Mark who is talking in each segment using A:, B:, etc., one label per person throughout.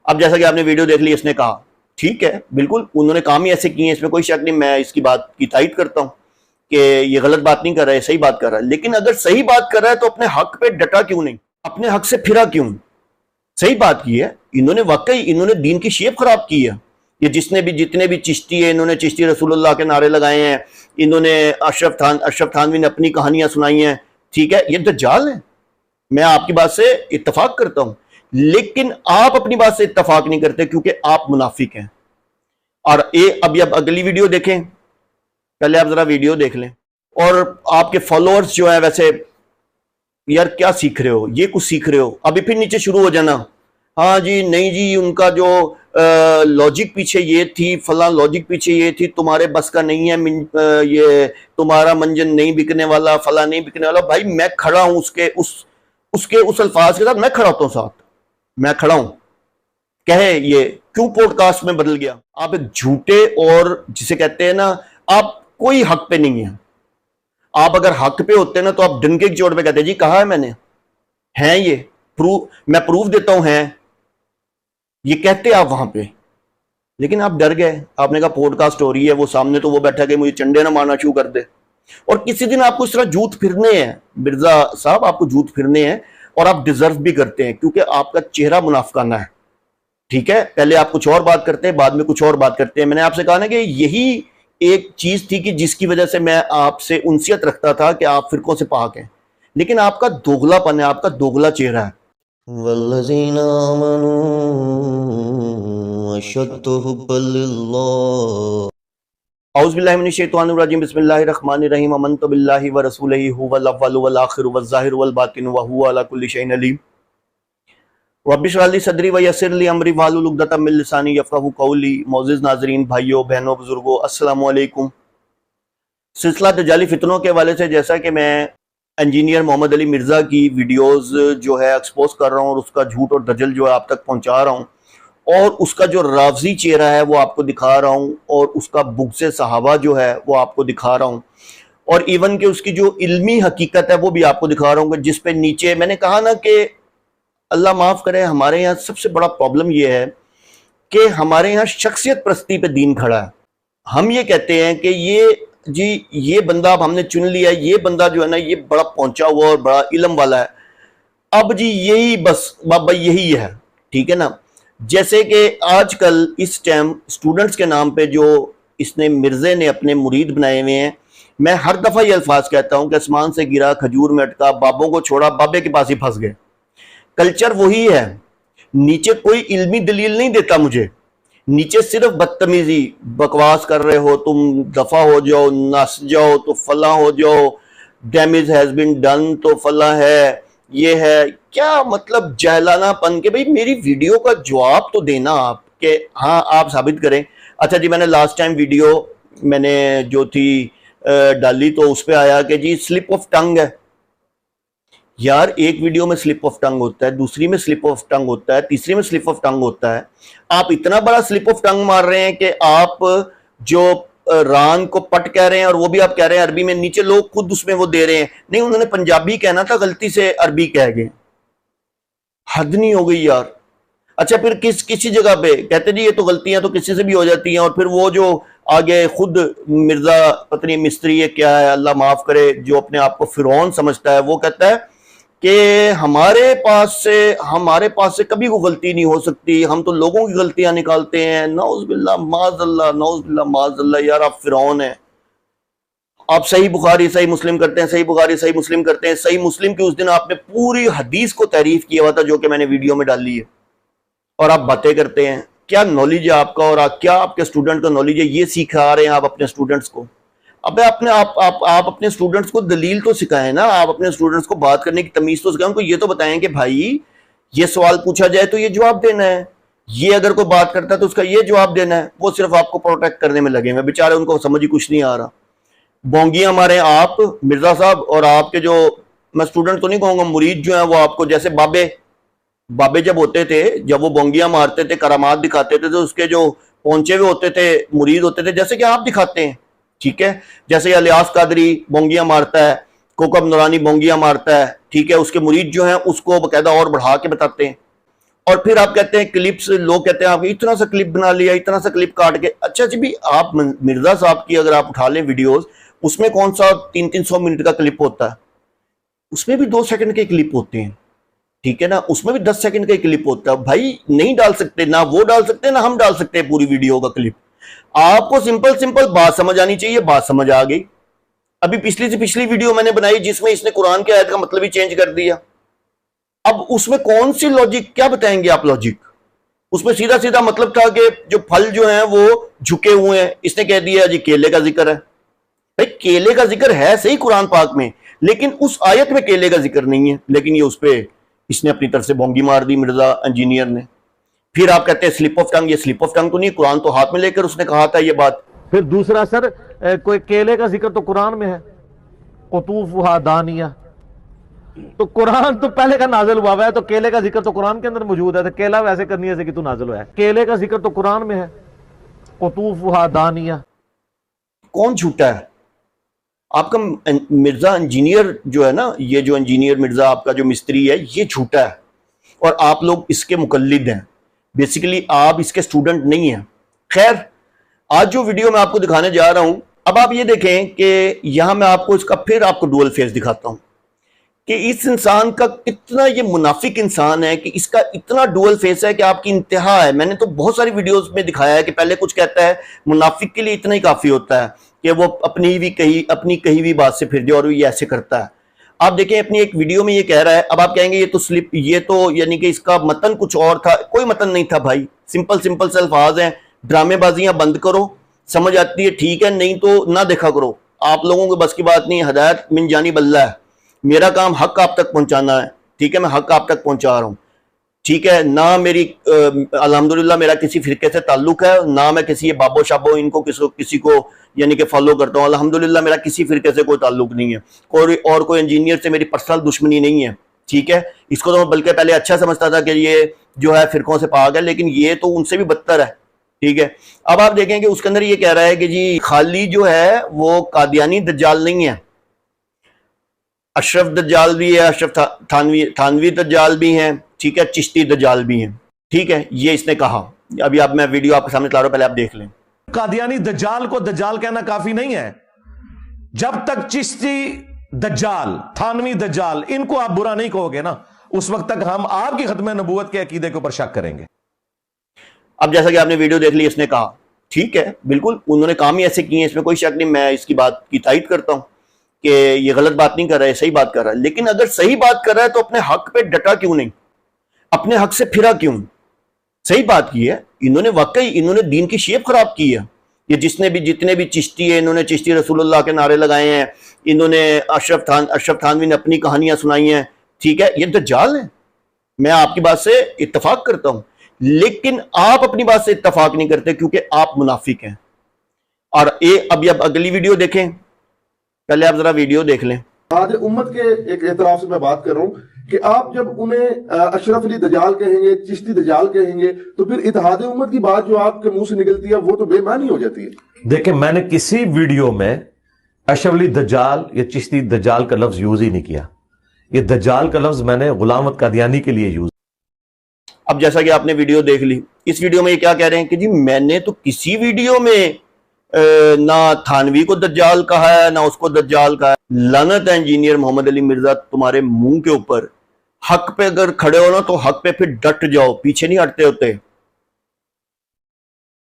A: अब जैसा कि आपने वीडियो देख ली, इसने कहा ठीक है, बिल्कुल उन्होंने काम ही ऐसे किए हैं, इसमें कोई शक नहीं, मैं इसकी बात की तायद करता हूं कि ये गलत बात नहीं कर रहा है, सही बात कर रहा है। लेकिन अगर सही बात कर रहा है तो अपने हक पे डटा क्यों नहीं, अपने हक से फिरा क्यों? सही बात की है इन्होंने, वाकई इन्होंने दीन की शेप खराब की है। ये जितने भी चिश्ती है, इन्होंने चिश्ती रसूलुल्लाह के नारे लगाए हैं, इन्होंने अशरफ थानवी ने अपनी कहानियां सुनाई हैं, ठीक है, ये दज्जाल है, मैं आपकी बात से इत्तफाक करता हूं। लेकिन आप अपनी बात से इत्तफाक नहीं करते क्योंकि आप मुनाफिक हैं। और अभी अब अगली वीडियो देखें, पहले आप जरा वीडियो देख लें। और आपके फॉलोअर्स जो है, वैसे यार क्या सीख रहे हो, ये कुछ सीख रहे हो, अभी फिर नीचे शुरू हो जाना, हाँ जी नहीं जी उनका जो लॉजिक पीछे ये थी, फला लॉजिक पीछे ये थी, तुम्हारे बस का नहीं है, ये तुम्हारा मंजन नहीं बिकने वाला, फला नहीं बिकने वाला। भाई मैं खड़ा हूं उसके उस अल्फाज के साथ, मैं खड़ा होता हूं साथ, मैं खड़ा हूं। कहे ये क्यों पॉडकास्ट में बदल गया? आप एक झूठे और जिसे कहते हैं ना, आप कोई हक पे नहीं है। आप अगर हक पे होते ना तो आप डंके की चोट पे कहते जी कहा है मैंने, है ये मैं प्रूफ देता हूं, है ये कहते आप वहां पे। लेकिन आप डर गए, आपने कहा पॉडकास्ट हो रही है, वो सामने तो वो बैठा के मुझे चंडे ना मारना शुरू कर दे। और किसी दिन आपको इस तरह जूत फिरने हैं मिर्जा साहब, आपको जूत फिरने हैं, और आप डिजर्व भी करते हैं क्योंकि आपका चेहरा मुनाफिकाना है। ठीक है, पहले आप कुछ और बात करते हैं, बाद में कुछ और बात करते हैं। मैंने आपसे कहा ना कि यही एक चीज थी कि जिसकी वजह से मैं आपसे उनसियत रखता था कि आप फिरकों से पाक हैं, लेकिन आपका दोगलापन है, आपका दोगला चेहरा है।
B: वल्लज़ीना आमनू अशद्दु हुब्बन लिल्लाह।
A: औज़ु बिल्लाहि मिनश शैतानिर रजीम, बिस्मिल्लाहिर रहमानिर रहीम, अमन्तु बिल्लाहि व रसूलिही हुवल अव्वलु वल आखिरु वज़ ज़ाहिरु वल बातिनु व हुवा अला कुल्लि शैइन अलीम। रब्बि इश्रह ली सदरी व यस्सिर ली अमरी वाहलुल उक़दतम मिन लिसानी यफ़क़हू क़ौली। मोअज़्ज़िज़ नाज़रीन, भाइयों बहनों बुजुर्गों, अस्सलामु अलैकुम। सिलसिला दज्जाली फितनों के हवाले से, जैसा कि मैं इंजीनियर मोहम्मद अली मिर्ज़ा की वीडियोस जो है एक्सपोज कर रहा हूँ और उसका झूठ और दजल जो है आप तक पहुँचा रहा हूँ, और उसका जो रावजी चेहरा है वो आपको दिखा रहा हूँ, और उसका बुग़्ज़े सहाबा जो है वो आपको दिखा रहा हूँ, और इवन के उसकी जो इल्मी हकीकत है वो भी आपको दिखा रहा हूँ। जिस पे नीचे मैंने कहा ना कि अल्लाह माफ़ करे, हमारे यहाँ सबसे बड़ा प्रॉब्लम ये है कि हमारे यहाँ शख्सियत परस्ती पे दीन खड़ा है। हम ये कहते हैं कि ये बंदा अब हमने चुन लिया, ये बंदा जो है ना ये बड़ा पहुंचा हुआ और बड़ा इल्म वाला है, अब जी यही बस बाबा यही है, ठीक है ना। जैसे कि आजकल इस टाइम स्टूडेंट्स के नाम पे जो इसने मिर्जे ने अपने मुरीद बनाए हुए हैं, मैं हर दफ़ा ये अल्फाज कहता हूँ कि आसमान से गिरा खजूर में अटका, बाबों को छोड़ा बाबे के पास ही फंस गए। कल्चर वही है, नीचे कोई इल्मी दलील नहीं देता मुझे, नीचे सिर्फ बदतमीजी, बकवास कर रहे हो तुम, दफा हो जाओ, नस जाओ तो फला हो जाओ, डैमेज हैज बीन डन तो फला है, ये है क्या मतलब जहलानापन के। भाई मेरी वीडियो का जवाब तो देना आप, कि हाँ आप साबित करें। अच्छा जी, मैंने लास्ट टाइम वीडियो मैंने जो थी डाली तो उस पर आया कि जी स्लिप ऑफ टंग है। यार एक वीडियो में स्लिप ऑफ टंग होता है, दूसरी में स्लिप ऑफ टंग होता है, तीसरी में स्लिप ऑफ टंग होता है। आप इतना बड़ा स्लिप ऑफ टंग मार रहे हैं कि आप जो रान को पट कह रहे हैं और वो भी आप कह रहे हैं अरबी में, नीचे लोग खुद उसमें वो दे रहे हैं, नहीं उन्होंने पंजाबी कहना था, गलती से अरबी कह गए। हद नहीं हो गई यार। अच्छा फिर किसी जगह पे कहते जी ये तो गलतियां तो किसी से भी हो जाती हैं, और फिर वो जो आगे खुद मिर्जा पत्नी मिस्त्री है क्या है, अल्लाह माफ करे, जो अपने आप को फिरौन समझता है, वो कहता है कि हमारे पास से कभी कोई गलती नहीं हो सकती, हम तो लोगों की गलतियां निकालते हैं। नौज़ुबिल्लाह माज़अल्लाह, नौज़ुबिल्लाह माज़अल्लाह। यार आप फिरौन हैं। आप सही बुखारी सही मुस्लिम करते हैं, सही बुखारी सही मुस्लिम करते हैं, सही मुस्लिम की उस दिन आपने पूरी हदीस को तारीफ किया हुआ था जो कि मैंने वीडियो में डाली है, और आप बातें करते हैं। क्या नॉलेज है आपका, और क्या आपके स्टूडेंट का नॉलेज है, ये सिखा रहे हैं आप अपने स्टूडेंट्स को। अब आप अपने स्टूडेंट्स को दलील तो सिखाएं ना, आप अपने स्टूडेंट्स को बात करने की तमीज तो सिखाएं, उनको ये तो बताएं कि भाई ये सवाल पूछा जाए तो ये जवाब देना है, ये अगर कोई बात करता है तो उसका ये जवाब देना है। वो सिर्फ आपको प्रोटेक्ट करने में लगे हुए बेचारे, उनको समझ ही कुछ नहीं आ रहा। बोंगियां मारे आप मिर्जा साहब, और आपके जो, मैं स्टूडेंट तो नहीं कहूंगा, मुरीद जो है वो आपको, जैसे बाबे जब होते थे, जब वो बोंगियां मारते थे, करामात दिखाते थे, तो उसके जो पहुंचे हुए होते थे मुरीद होते थे, जैसे कि आप दिखाते हैं, ठीक है। जैसे अलियास कादरी बोंगियां मारता है, कोकब नूरानी बोंगियां मारता है, ठीक है, उसके मुरीद जो हैं उसको बकायदा और बढ़ा के बताते हैं। और फिर आप कहते हैं क्लिप्स, लोग कहते हैं आपने इतना सा क्लिप बना लिया, इतना सा क्लिप काट के। अच्छा जी भी, आप मिर्जा साहब की अगर आप उठा लें वीडियोस, उसमें कौन सा 300-300 मिनट का क्लिप होता है? उसमें भी 2 सेकंड के क्लिप होते हैं, ठीक है ना, उसमें भी 10 सेकंड का क्लिप होता है। भाई नहीं डाल सकते, ना वो डाल सकते ना हम डाल सकते हैं पूरी वीडियो का क्लिप। आपको सिंपल सिंपल बात समझ आनी चाहिए, बात समझ आ गई। अभी पिछली से पिछली वीडियो मैंने बनाई जिसमें इसने कुरान की आयत का मतलब ही चेंज कर दिया। अब उसमें कौन सी लॉजिक, क्या बताएंगे आप लॉजिक? उसमें सीधा सीधा मतलब था कि जो फल जो हैं वो झुके हुए हैं, इसने कह दिया जी केले का जिक्र है। भाई केले का जिक्र है सही कुरान पाक में, लेकिन उस आयत में केले का जिक्र नहीं है। लेकिन ये उस पर इसने अपनी तरफ से बोंगी मार दी मिर्जा इंजीनियर ने। फिर आप कहते हैं स्लिप ऑफ टंग, ये स्लिप ऑफ टंग तो नहीं, कुरान तो हाथ में लेकर उसने कहा था ये बात।
C: फिर दूसरा सर, कोई केले का जिक्र तो कुरान में है, कुतूफुहा दानिया, तो कुरान तो पहले का नाजिल हुआ है, तो केले का जिक्र तो कुरान के अंदर मौजूद है, तो केला वैसे करनी है कि तू नाजिल हुआ है। केले का जिक्र तो कुरान में है, कुतूफुहा दानिया।
A: कौन झूठा है? आपका मिर्जा इंजीनियर जो है ना, ये जो इंजीनियर मिर्जा आपका जो मिस्त्री है, ये झूठा है और आप लोग इसके मुकल्लिद हैं। बेसिकली आप इसके स्टूडेंट नहीं हैं। खैर, आज जो वीडियो मैं आपको दिखाने जा रहा हूं, अब आप ये देखें कि यहां मैं आपको इसका फिर आपको डुअल फेस दिखाता हूं कि इस इंसान का कितना ये मुनाफिक इंसान है, कि इसका इतना डुअल फेस है कि आपकी इंतहा है। मैंने तो बहुत सारी वीडियोस में दिखाया है कि पहले कुछ कहता है, मुनाफिक के लिए इतना ही काफी होता है कि वो अपनी कही हुई बात से फिर जाए, और ये ऐसे करता है। आप देखें अपनी एक वीडियो में ये कह रहा है। अब आप कहेंगे ये तो स्लिप, ये तो यानी कि इसका मतन कुछ और था। कोई मतन नहीं था भाई, सिंपल सिंपल से अल्फाज हैं। ड्रामेबाजियां बंद करो, समझ आती है ठीक है, नहीं तो ना देखा करो। आप लोगों के बस की बात नहीं, हदायत मिन जानिब अल्लाह है। मेरा काम हक आप तक पहुंचाना है, ठीक है, मैं हक आप तक पहुंचा रहा हूं, ठीक है ना। मेरी अल्हम्दुलिल्लाह मेरा किसी फिरके से ताल्लुक है ना, मैं किसी बाबो शाबो इनको किसी को यानी कि फॉलो करता हूं। अल्हम्दुलिल्लाह मेरा किसी फिरके से कोई ताल्लुक नहीं है, कोई इंजीनियर से मेरी पर्सनल दुश्मनी नहीं है, ठीक है। इसको तो मैं बल्कि पहले अच्छा समझता था कि ये जो है फिरकों से पाक है, लेकिन ये तो उनसे भी बदतर है, ठीक है। अब आप देखें कि उसके अंदर ये कह रहा है कि जी खाली जो है वो कादियानी दज्जाल नहीं है, अशरफ दज्जाल भी है, अशरफ थानवी दज्जाल भी हैं, ठीक है, चिश्ती दज्जाल भी हैं, ठीक है। ये इसने कहा। अभी आप, मैं वीडियो आपके सामने ला रहा हूं, पहले आप देख लें।
C: कादियानी दज्जाल को दज्जाल कहना काफी नहीं है। जब तक चिश्ती दज्जाल, थानवी दज्जाल, इनको आप बुरा नहीं कहोगे ना, उस वक्त तक हम आपकी खत्म नबूवत के अकीदे के ऊपर शक करेंगे।
A: अब जैसा कि आपने वीडियो देख ली, इसने कहा ठीक है, बिल्कुल उन्होंने काम ही ऐसे किए, इसमें कोई शक नहीं। मैं इसकी बात की तायद करता हूं कि ये गलत बात नहीं कर रहा है, सही बात कर रहा है। लेकिन अगर सही बात कर रहा है तो अपने हक पे डटा क्यों नहीं, अपने हक से फिरा क्यों? सही बात की है इन्होंने, वाकई इन्होंने दीन की शेप खराब की है। ये जितने भी चिश्ती है, इन्होंने चिश्ती रसूलुल्लाह के नारे लगाए हैं, इन्होंने अशरफ थानवी ने अपनी कहानियां सुनाई हैं, ठीक है। ये दज्जाल है, मैं आपकी बात से इत्तफाक करता हूं, लेकिन आप अपनी बात से इत्तफाक नहीं करते क्योंकि आप मुनाफिक हैं। और अभी अब अगली वीडियो देखें, पहले आप जरा वीडियो देख लें।
D: आज उम्मत के एक एतराफ से मैं बात कर रहा हूं कि आप जब उन्हें अशरफ अली दजाल कहेंगे, चिश्ती दजाल कहेंगे, तो फिर इत्तेहाद उम्मत की बात जो आपके मुंह से निकलती है वो तो बेमानी हो जाती है।
C: देखिए, मैंने किसी वीडियो में अशरफ अली दज्जाल या चिश्ती दज्जाल का लफ्ज यूज ही नहीं किया। ये दज्जाल का लफ्ज मैंने गुलाम कादियानी के लिए यूज।
A: अब जैसा कि आपने वीडियो देख ली, इस वीडियो में ये क्या कह रहे हैं कि जी मैंने तो किसी वीडियो में ना थानवी को दज्जाल कहा है ना उसको दज्जाल कहा है। लानत है इंजीनियर मोहम्मद अली मिर्जा तुम्हारे मुंह के ऊपर। हक पे अगर खड़े हो ना तो हक पे फिर डट जाओ, पीछे नहीं हटते होते।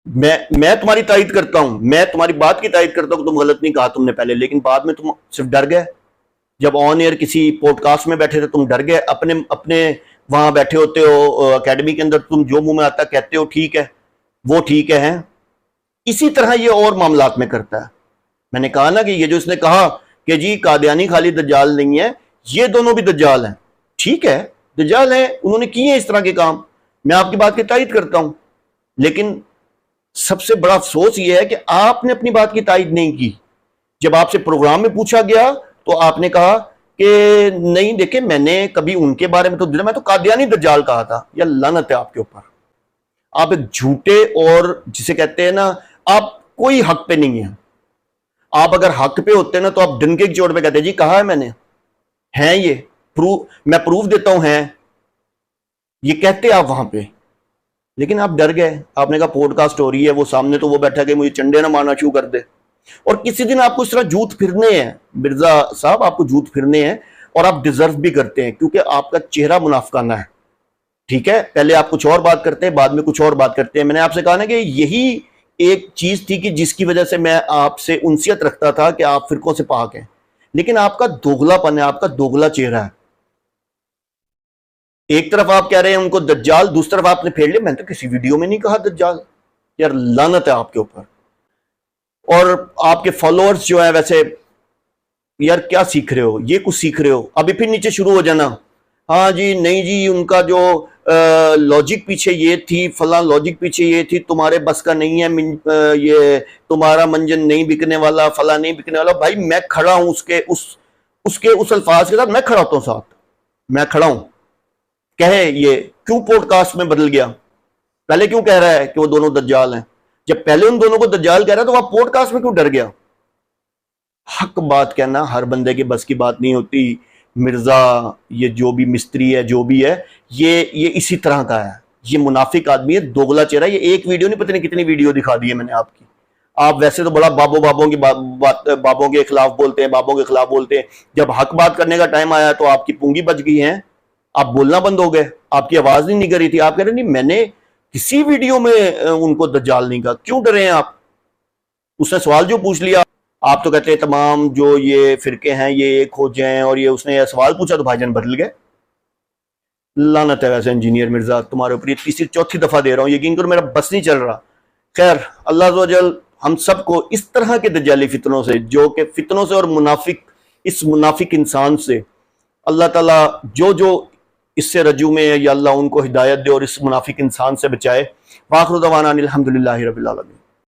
A: मैं तुम्हारी तारीफ करता हूं, मैं तुम्हारी बात की तारीफ करता हूं कि तुम गलत नहीं कहा तुमने पहले, लेकिन बाद में तुम सिर्फ डर गए। जब ऑन एयर किसी पॉडकास्ट में बैठे थे तुम डर गए, अपने वहां बैठे होते हो एकेडमी के अंदर, तुम जो मुंह में आता कहते हो ठीक है, वो ठीक है। इसी तरह ये और मामलात में करता है। मैंने कहा ना कि ये जो इसने कहा कि जी कादियानी खाली दज्जाल नहीं है, ये दोनों भी दज्जाल हैं, ठीक है, दज्जाल हैं, उन्होंने किए इस तरह के काम, मैं आपकी बात की तायद करता हूं। लेकिन सबसे बड़ा अफसोस ये है कि आपने अपनी बात की तायद नहीं की। जब आपसे प्रोग्राम में पूछा गया तो आपने कहा कि नहीं, देखे मैंने कभी उनके बारे में तो मैं तो कादियानी दज्जाल कहा था। या लानत है आपके ऊपर, आप एक झूठे और जिसे कहते हैं ना, आप कोई हक पे नहीं है। आप अगर हक पे होते ना तो आप डंके की चोट पे कहते जी कहा है मैंने, है ये मैं प्रूफ देता हूं, है ये कहते आप वहां पे, लेकिन आप डर गए। आपने कहा पॉडकास्ट हो रही है, वो सामने तो वो बैठा के मुझे चंडे ना मारना शुरू कर दे। और किसी दिन आपको इस तरह जूत फिरने हैं मिर्जा साहब, आपको जूत फिरने हैं, और आप डिजर्व भी करते हैं, क्योंकि आपका चेहरा मुनाफिकाना है। ठीक है, पहले आप कुछ और बात करते हैं, बाद में कुछ और बात करते हैं। मैंने आपसे कहा ना कि यही एक चीज थी कि जिसकी वजह से मैं आपसे उनसियत रखता था कि आप फिरकों से पाक हैं, लेकिन आपका दोगलापन है, आपका दोगला चेहरा है। एक तरफ आप कह रहे हैं उनको दज्जाल, दूसरी तरफ आपने फेर लिया। मैंने तो किसी वीडियो में नहीं कहा दज्जाल। यार लानत है आपके ऊपर। और आपके फॉलोअर्स जो है, वैसे यार क्या सीख रहे हो, ये कुछ सीख रहे हो, अभी फिर नीचे शुरू हो जाना, हाँ जी नहीं जी उनका जो लॉजिक पीछे ये थी, फला लॉजिक पीछे ये थी, तुम्हारे बस का नहीं है, ये तुम्हारा मंजन नहीं बिकने वाला, फला नहीं बिकने वाला। भाई मैं खड़ा हूं उसके उस अल्फाज के साथ, मैं खड़ा होता हूं साथ, मैं खड़ा हूं। कहे ये क्यों पॉडकास्ट में बदल गया, पहले क्यों कह रहा है कि वो दोनों दज्जाल हैं? जब पहले उन दोनों को दज्जाल कह रहा है तो वह पॉडकास्ट में क्यों डर गया? हक बात कहना हर बंदे के बस की बात नहीं होती मिर्जा। ये जो भी मिस्त्री है, जो भी है, ये इसी तरह का है। ये मुनाफिक आदमी है, दोगला चेहरा। ये एक वीडियो नहीं, पता नहीं कितनी वीडियो दिखा दी है मैंने आपकी। आप वैसे तो बड़ा बाबों के खिलाफ बोलते हैं, बाबों के खिलाफ बोलते हैं। जब हक बात करने का टाइम आया तो आपकी पूंगी बच गई है, आप बोलना बंद हो गए, आपकी आवाज नहीं निकल रही थी। आप कह रहे नहीं मैंने किसी वीडियो में उनको दज्जाल नहीं कहा। क्यों डरे हैं आप? उसने सवाल जो पूछ लिया, आप तो कहते हैं तमाम जो ये फिरके हैं ये एक हो जाएं, और ये उसने सवाल पूछा तो भाईजान बदल गए। लानत है वैसे इंजीनियर मिर्जा तुम्हारे ऊपर। तीसरी चौथी दफा दे रहा हूं, यकीन करो मेरा बस नहीं चल रहा। खैर अल्लाह अज़्ज़वजल हम सबको इस तरह के दज्जाली फितनों से, जो कि फितनों से और इस मुनाफिक इंसान से अल्लाह ताला जो इससे रजू में है, या अल्लाह उनको हिदायत दे और इस मुनाफिक इंसान से बचाए। वाखिर दवाना अनिल हम्दुलिल्लाहि रब्बिल आलमीन।